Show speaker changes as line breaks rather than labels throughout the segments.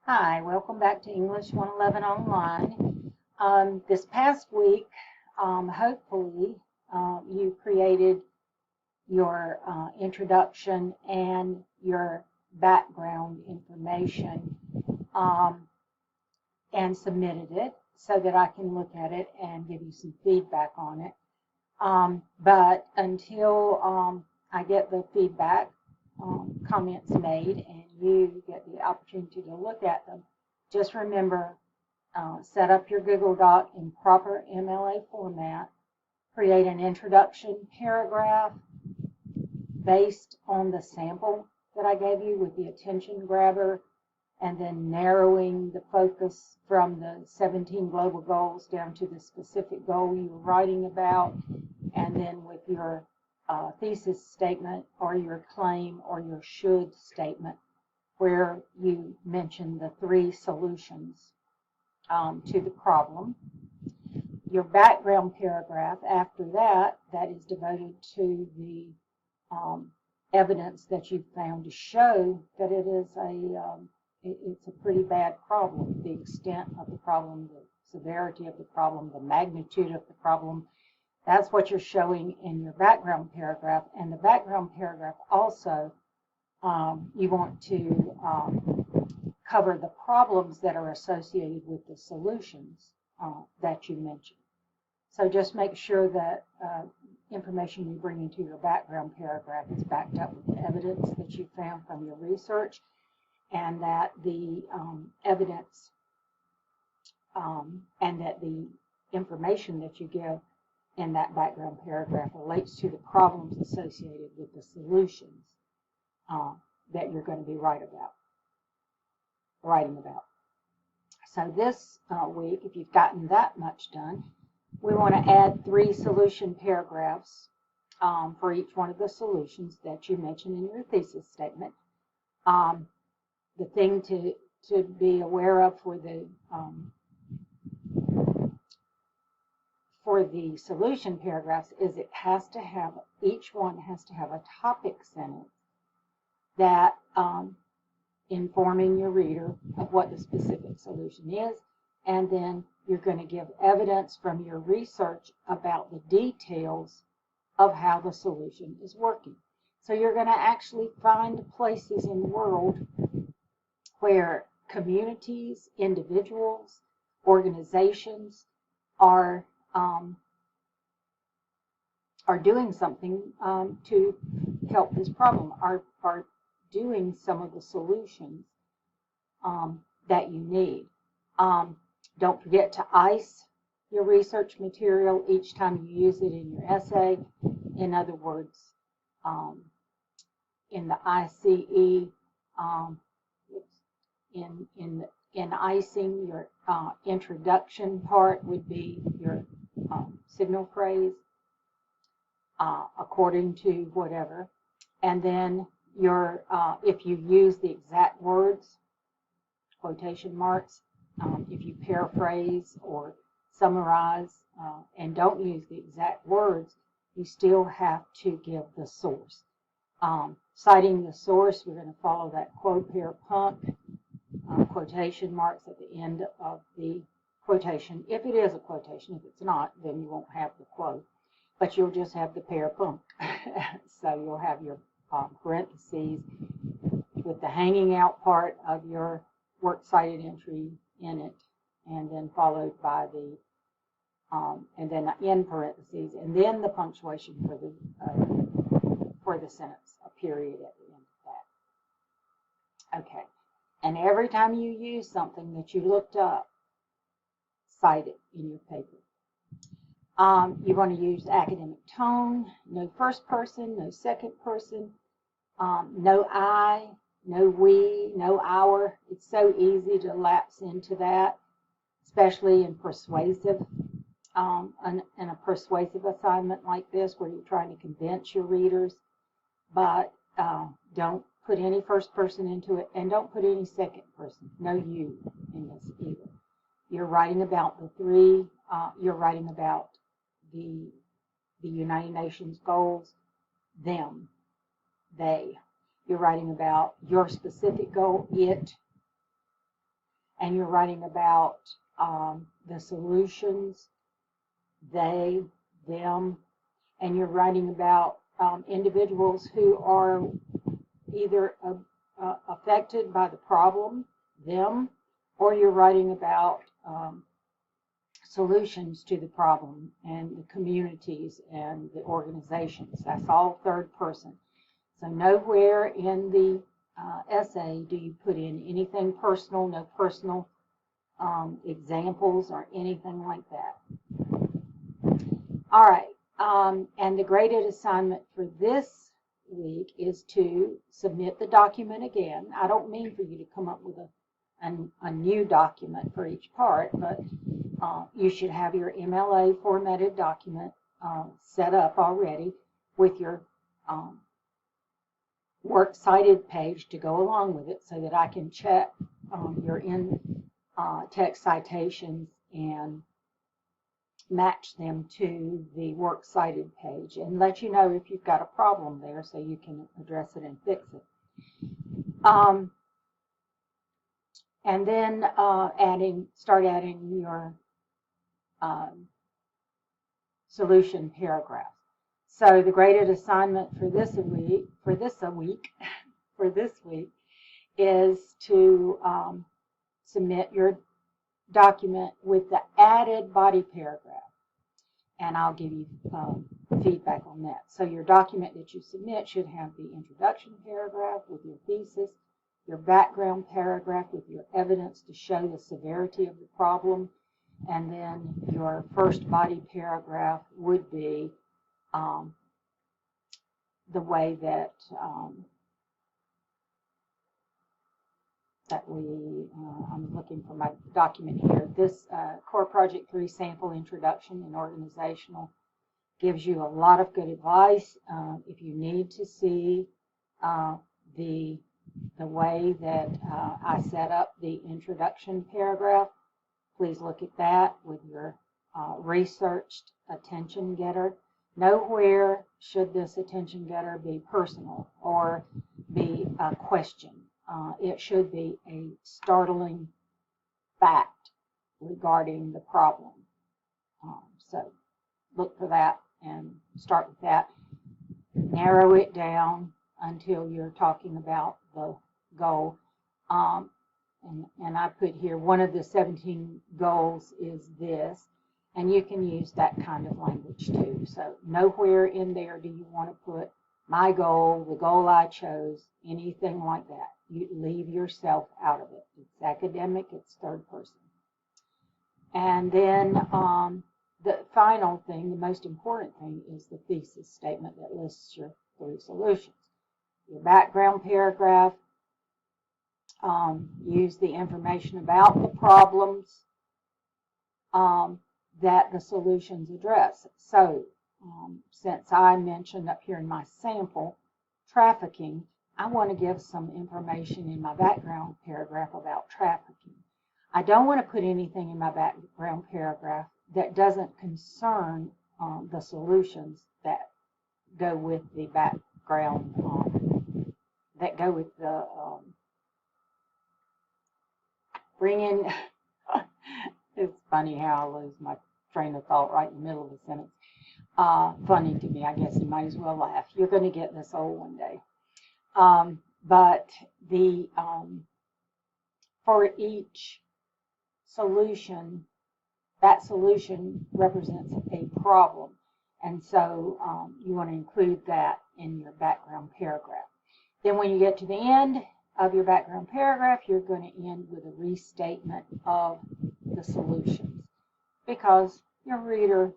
Hi, welcome back to English 111 Online. This past week, hopefully, you created your introduction and your background information and submitted it so that I can look at it and give you some feedback on it. But until I get the feedback, comments made, and you get the opportunity to look at them, just remember, set up your Google Doc in proper MLA format, create an introduction paragraph based on the sample that I gave you with the attention grabber, and then narrowing the focus from the 17 global goals down to the specific goal you were writing about, and then with your thesis statement or your claim or your should statement where you mention the three solutions to the problem. Your background paragraph after that is devoted to the evidence that you've found to show that it is it's a pretty bad problem, the extent of the problem, the severity of the problem, the magnitude of the problem. That's what you're showing in your background paragraph. And the background paragraph also, you want to cover the problems that are associated with the solutions that you mentioned. So just make sure that information you bring into your background paragraph is backed up with the evidence that you found from your research, and that the evidence and that the information that you give in that background paragraph relates to the problems associated with the solutions that you're going to be writing about. So this week, if you've gotten that much done, we want to add 3 solution paragraphs for each one of the solutions that you mentioned in your thesis statement. The thing to be aware of for the solution paragraphs is each one has to have a topic sentence that informing your reader of what the specific solution is, and then you're going to give evidence from your research about the details of how the solution is working. So you're going to actually find places in the world where communities, individuals, organizations are doing something to help this problem, are doing some of the solutions that you need. Don't forget to ICE your research material each time you use it in your essay. In other words, in the ICE, in icing, your introduction part would be your signal phrase according to whatever, and then your if you use the exact words, quotation marks, if you paraphrase or summarize and don't use the exact words, you still have to give the source. Citing the source, we're going to follow that quote pair punk, quotation marks at the end of the quotation. If it is a quotation, if it's not, then you won't have the quote, but you'll just have the pair punk. So you'll have your parentheses with the hanging out part of your works cited entry in it, and then followed by the and then in parentheses, and then the punctuation for the sentence, a period at the end of that. Okay, and every time you use something that you looked up, cite it in your paper. You want to use academic tone, no first person, no second person, no I, no we, no our. It's so easy to lapse into that, especially in persuasive, in a persuasive assignment like this where you're trying to convince your readers. But don't put any first person into it, and don't put any second person, no you in this either. You're writing about the three, you're writing about the United Nations goals, them, they. You're writing about your specific goal, it, and you're writing about the solutions, they, them, and you're writing about individuals who are either affected by the problem, them, or you're writing about solutions to the problem and the communities and the organizations. That's all third person. So nowhere in the essay do you put in anything personal, no personal examples or anything like that. All right, and the graded assignment for this week is to submit the document again. I don't mean for you to come up with a new document for each part, but you should have your MLA formatted document set up already with your works cited page to go along with it, so that I can check your in-text citations and match them to the works cited page and let you know if you've got a problem there so you can address it and fix it. And then start adding your solution paragraph. So the graded assignment for this week is to submit your document with the added body paragraph, and I'll give you feedback on that. So your document that you submit should have the introduction paragraph with your thesis, your background paragraph with your evidence to show the severity of the problem, and then your first body paragraph would be the way that I'm looking for my document here. This Core Project 3 Sample Introduction and Organizational gives you a lot of good advice. If you need to see the way that I set up the introduction paragraph, please look at that with your researched attention getter. Nowhere should this attention getter be personal or be a question. It should be a startling fact regarding the problem. So look for that and start with that. Narrow it down until you're talking about the goal. And I put here one of the 17 goals is this, and you can use that kind of language too. So nowhere in there do you want to put my goal, the goal I chose, anything like that. You leave yourself out of it. It's academic, it's third person. And then the final thing, the most important thing, is the thesis statement that lists your 3 solutions. Your background paragraph, use the information about the problems that the solutions address. So since I mentioned up here in my sample trafficking, I want to give some information in my background paragraph about trafficking. I don't want to put anything in my background paragraph that doesn't concern the solutions that go with the background, that go with the bring in. It's funny how I lose my train of thought right in the middle of the sentence. Funny to me, I guess you might as well laugh. You're going to get this old one day. But the for each solution, that solution represents a problem. And so you want to include that in your background paragraph. Then when you get to the end of your background paragraph, you're going to end with a restatement of the solutions, because your reader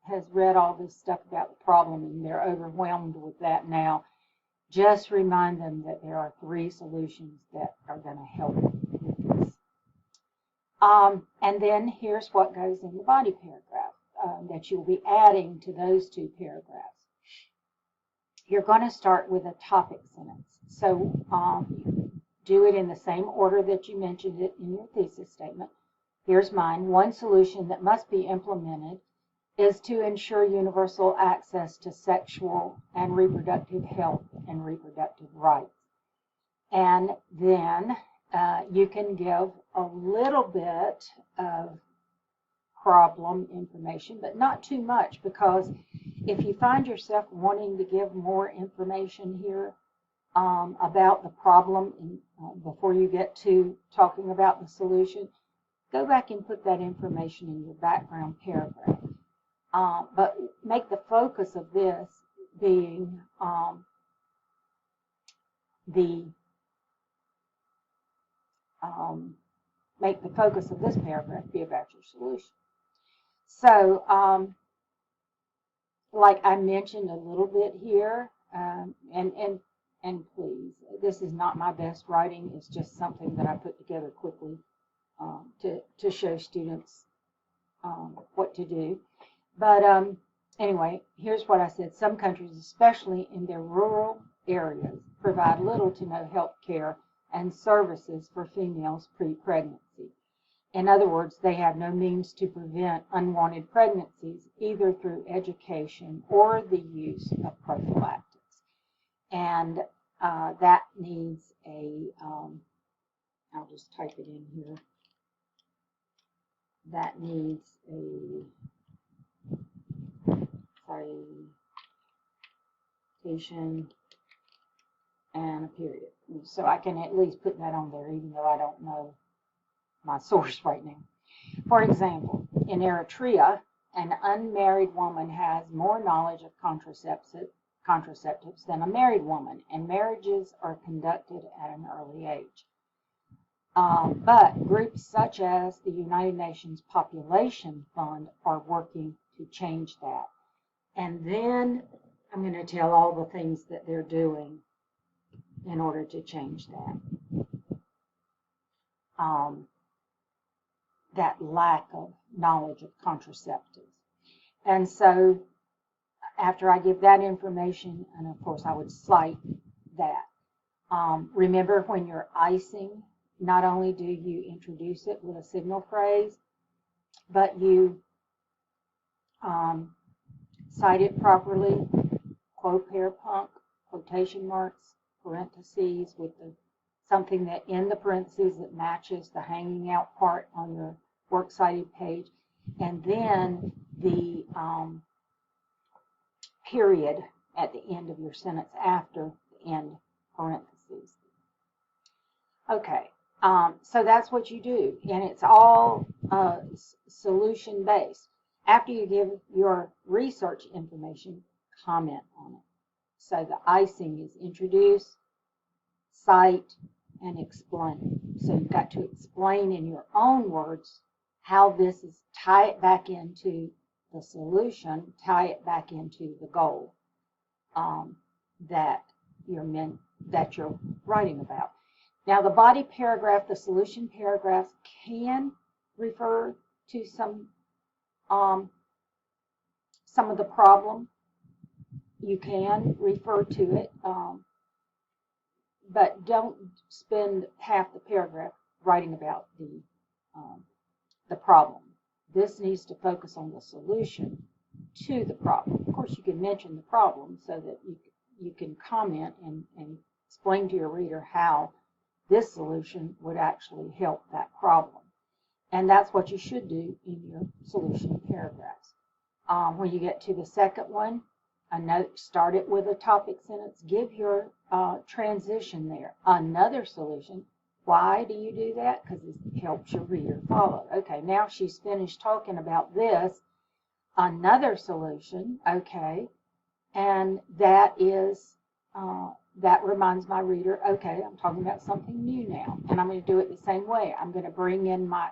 has read all this stuff about the problem and they're overwhelmed with that now. Just remind them that there are 3 solutions that are going to help with this. And then here's what goes in the body paragraph that you'll be adding to those 2 paragraphs. You're going to start with a topic sentence. So do it in the same order that you mentioned it in your thesis statement. Here's mine. One solution that must be implemented is to ensure universal access to sexual and reproductive health and reproductive rights. And then you can give a little bit of problem information, but not too much, because if you find yourself wanting to give more information here about the problem before you get to talking about the solution, go back and put that information in your background paragraph. But make the focus of this being make the focus of this paragraph be about your solution. So, like I mentioned a little bit here, and please, this is not my best writing. It's just something that I put together quickly to show students what to do. But anyway, here's what I said. Some countries, especially in their rural areas, provide little to no health care and services for females pre-pregnancy. In other words, they have no means to prevent unwanted pregnancies, either through education or the use of prophylactics. And that needs a, I'll just type it in here, that needs a citation and a period. So I can at least put that on there, even though I don't know my source right now. For example, in Eritrea, an unmarried woman has more knowledge of contraceptives than a married woman, and marriages are conducted at an early age. But groups such as the United Nations Population Fund are working to change that. And then I'm going to tell all the things that they're doing in order to change that. That lack of knowledge of contraceptives. And so after I give that information, and of course I would cite that. Remember, when you're icing, not only do you introduce it with a signal phrase, but you cite it properly, quote, pair, punk, quotation marks, parentheses with something that in the parentheses that matches the hanging out part on your works cited page, and then the period at the end of your sentence after the end parentheses. Okay, so that's what you do, and it's all solution based. After you give your research information, comment on it. So the icing is introduce, cite, and explain. So you've got to explain in your own words how this is, tie it back into the solution, tie it back into the goal that you're writing about. Now, the body paragraph, the solution paragraphs can refer to some of the problem. You can refer to it, but don't spend half the paragraph writing about the problem. This needs to focus on the solution to the problem. Of course, you can mention the problem so that you can comment and explain to your reader how this solution would actually help that problem. And that's what you should do in your solution paragraphs. When you get to the second one, start it with a topic sentence. Give your transition there. Another solution. Why do you do that? Because it helps your reader follow. Okay, now she's finished talking about this. Another solution, okay, and that is, that reminds my reader, okay, I'm talking about something new now, and I'm going to do it the same way. I'm going to bring in my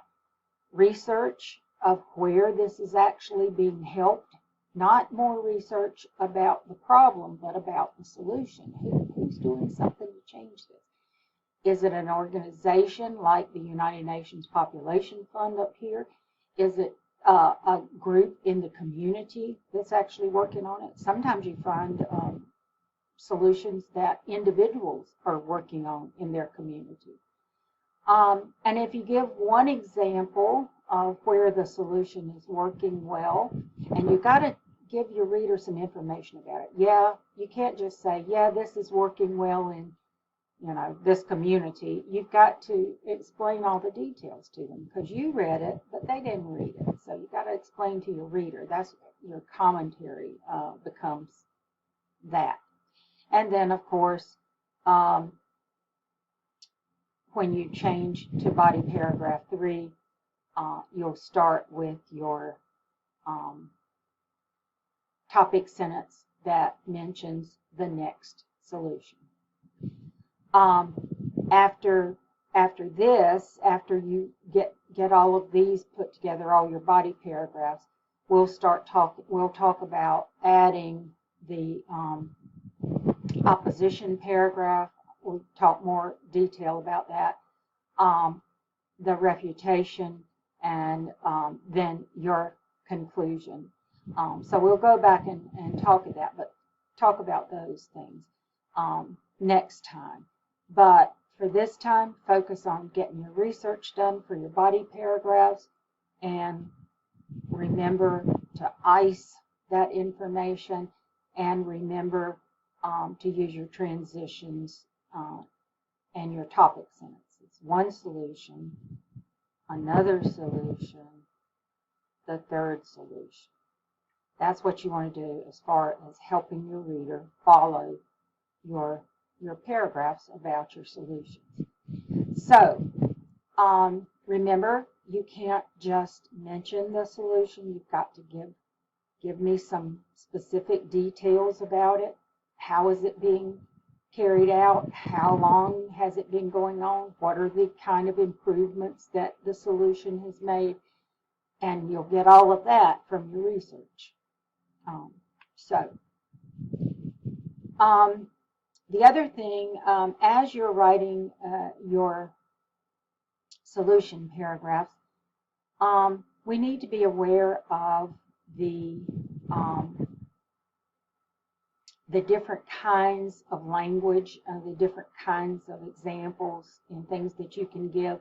research of where this is actually being helped, not more research about the problem, but about the solution. Who's doing something to change this? Is it an organization like the United Nations Population Fund up here? Is it a group in the community that's actually working on it? Sometimes you find solutions that individuals are working on in their community. And if you give one example of where the solution is working well, and you've got to give your reader some information about it. Yeah, you can't just say, yeah, this is working well in this community, you've got to explain all the details to them because you read it, but they didn't read it. So you've got to explain to your reader. That's your commentary becomes that. And then, of course, when you change to body paragraph 3, you'll start with your topic sentence that mentions the next solution. After you get all of these put together, all your body paragraphs, we'll talk about adding the opposition paragraph. We'll talk more detail about that, the refutation, and then your conclusion. So we'll go back and talk about those things next time. But for this time, focus on getting your research done for your body paragraphs, and remember to ice that information, and remember to use your transitions and your topic sentences. One solution, another solution, the third solution. That's what you want to do as far as helping your reader follow your paragraphs about your solutions. So, remember, you can't just mention the solution. You've got to give me some specific details about it. How is it being carried out? How long has it been going on? What are the kind of improvements that the solution has made? And you'll get all of that from your research. The other thing, as you're writing your solution paragraphs, we need to be aware of the different kinds of language, the different kinds of examples and things that you can give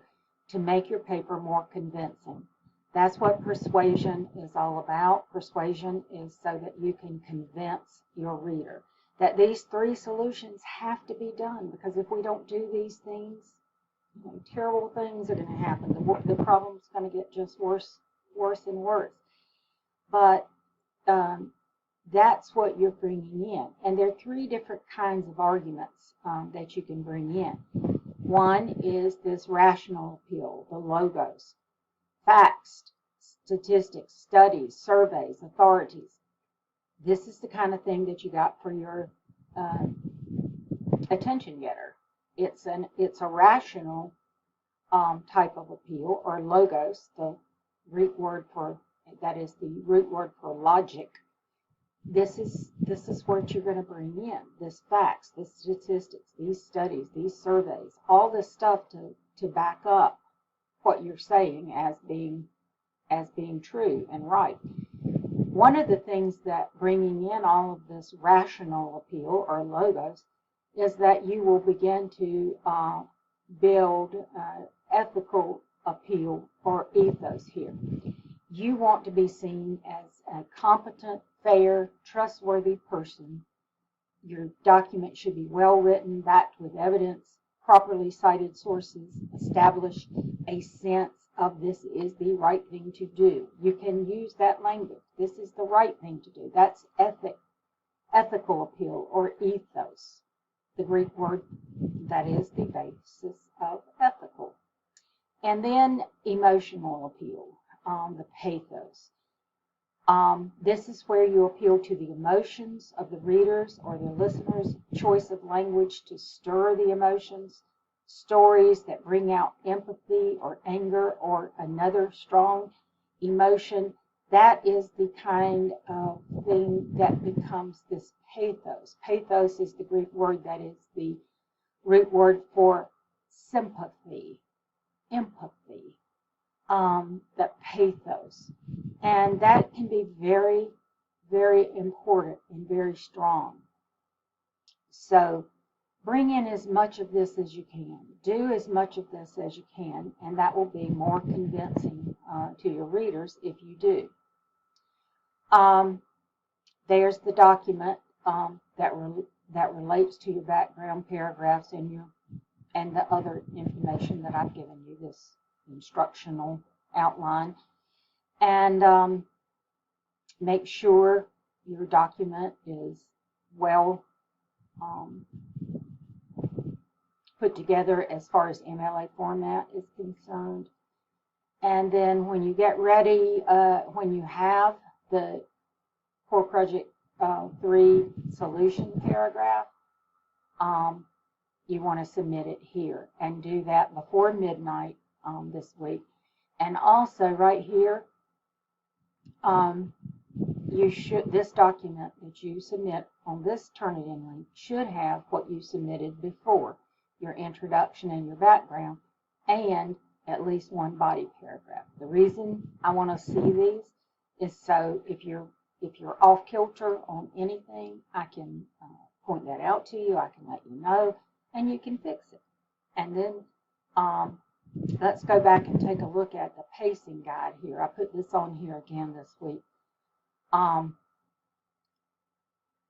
to make your paper more convincing. That's what persuasion is all about. Persuasion is so that you can convince your reader that these 3 solutions have to be done, because if we don't do these things, terrible things are going to happen. The problem's going to get just worse and worse. But that's what you're bringing in. And there are 3 different kinds of arguments that you can bring in. One is this rational appeal, the logos, facts, statistics, studies, surveys, authorities. This is the kind of thing that you got for your attention getter. It's a rational type of appeal, or logos, the root word for logic. This is what you're going to bring in. This facts, this statistics, these studies, these surveys, all this stuff to back up what you're saying as being true and right. One of the things that bringing in all of this rational appeal, or logos, is that you will begin to build ethical appeal, or ethos here. You want to be seen as a competent, fair, trustworthy person. Your document should be well written, backed with evidence, properly cited sources, establish a sense of this is the right thing to do. You can use that language. This is the right thing to do. That's ethical appeal, or ethos, the Greek word that is the basis of ethical. And then emotional appeal, the pathos. This is where you appeal to the emotions of the readers or the listeners, choice of language to stir the emotions, stories that bring out empathy or anger or another strong emotion. That is the kind of thing that becomes this pathos. Pathos is the Greek word that is the root word for sympathy, empathy, that pathos. And that can be very, very important and very strong. So bring in as much of this as you can. Do as much of this as you can, and that will be more convincing to your readers if you do. There's the document that relates to your background paragraphs and and the other information that I've given you, this instructional outline. And make sure your document is well put together as far as MLA format is concerned. And then when you get ready, when you have the Core Project 3 solution paragraph, you want to submit it here, and do that before midnight this week. And also right here, this document that you submit on this Turnitin link should have what you submitted before, your introduction and your background, and at least one body paragraph. The reason I want to see these is so if you're off kilter on anything, I can point that out to you, I can let you know, and you can fix it. And then let's go back and take a look at the pacing guide here. I put this on here again this week.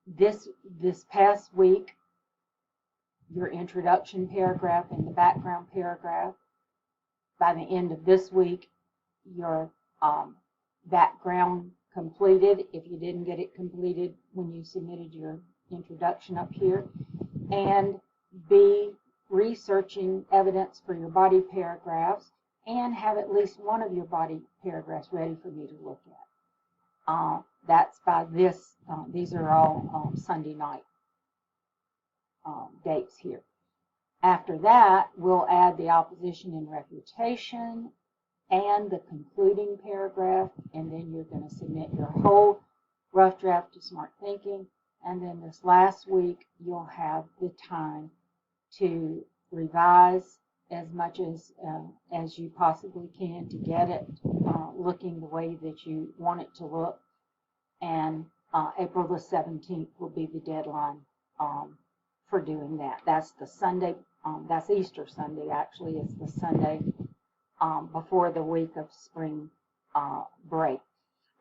This past week, your introduction paragraph and the background paragraph. By the end of this week, your background completed, if you didn't get it completed when you submitted your introduction up here, and be researching evidence for your body paragraphs, and have at least one of your body paragraphs ready for me to look at. That's by this, these are all Sunday night dates here. After that, we'll add the opposition and refutation and the concluding paragraph, and then you're going to submit your whole rough draft to Smart Thinking. And then this last week, you'll have the time to revise as much as you possibly can to get it looking the way that you want it to look. And April the 17th will be the deadline for doing that. That's the Sunday, that's Easter Sunday actually. It's the Sunday before the week of spring break.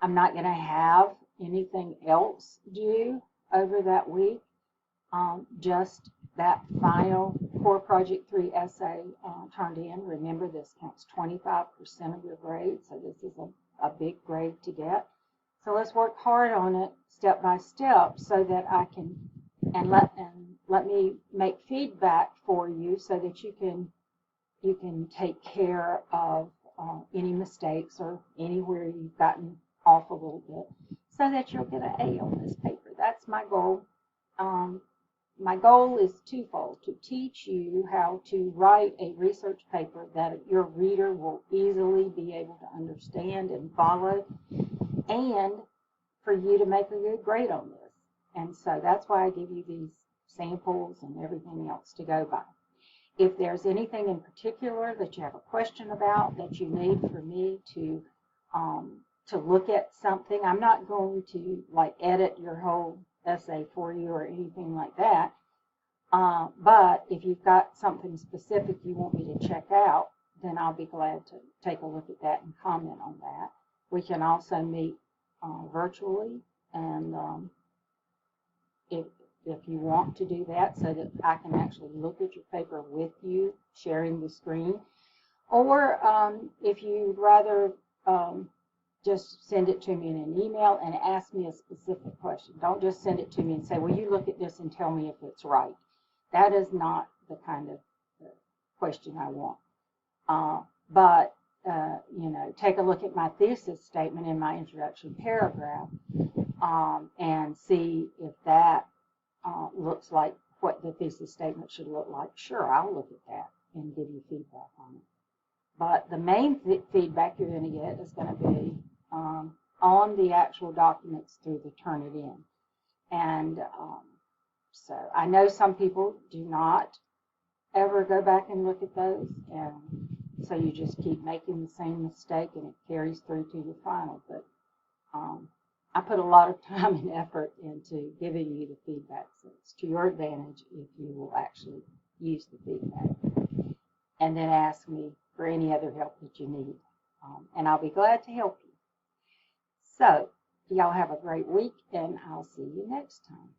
I'm not going to have anything else due over that week, just that final Core Project 3 essay turned in. Remember, this counts 25% of your grade, so this is a big grade to get. So let's work hard on it step by step so that I can, and let me make feedback for you so that you can take care of any mistakes or anywhere you've gotten off a little bit, so that you'll get an A on this paper. That's my goal. My goal is twofold: to teach you how to write a research paper that your reader will easily be able to understand and follow, and for you to make a good grade on this. And so that's why I give you these samples and everything else to go by. If there's anything in particular that you have a question about, that you need for me to look at something, I'm not going to like edit your whole essay for you or anything like that. But if you've got something specific you want me to check out, then I'll be glad to take a look at that and comment on that. We can also meet virtually, and if you want to do that, so that I can actually look at your paper with you, sharing the screen. Or if you'd rather just send it to me in an email and ask me a specific question. Don't just send it to me and say, well, you look at this and tell me if it's right. That is not the kind of question I want. But you know, take a look at my thesis statement in my introduction paragraph and see if that looks like what the thesis statement should look like. Sure, I'll look at that and give you feedback on it. But the main feedback you're going to get is going to be on the actual documents through the Turnitin. And so I know some people do not ever go back and look at those, and so you just keep making the same mistake and it carries through to your final. But I put a lot of time and effort into giving you the feedback, so it's to your advantage if you will actually use the feedback. And then ask me for any other help that you need, and I'll be glad to help you. So y'all have a great week, and I'll see you next time.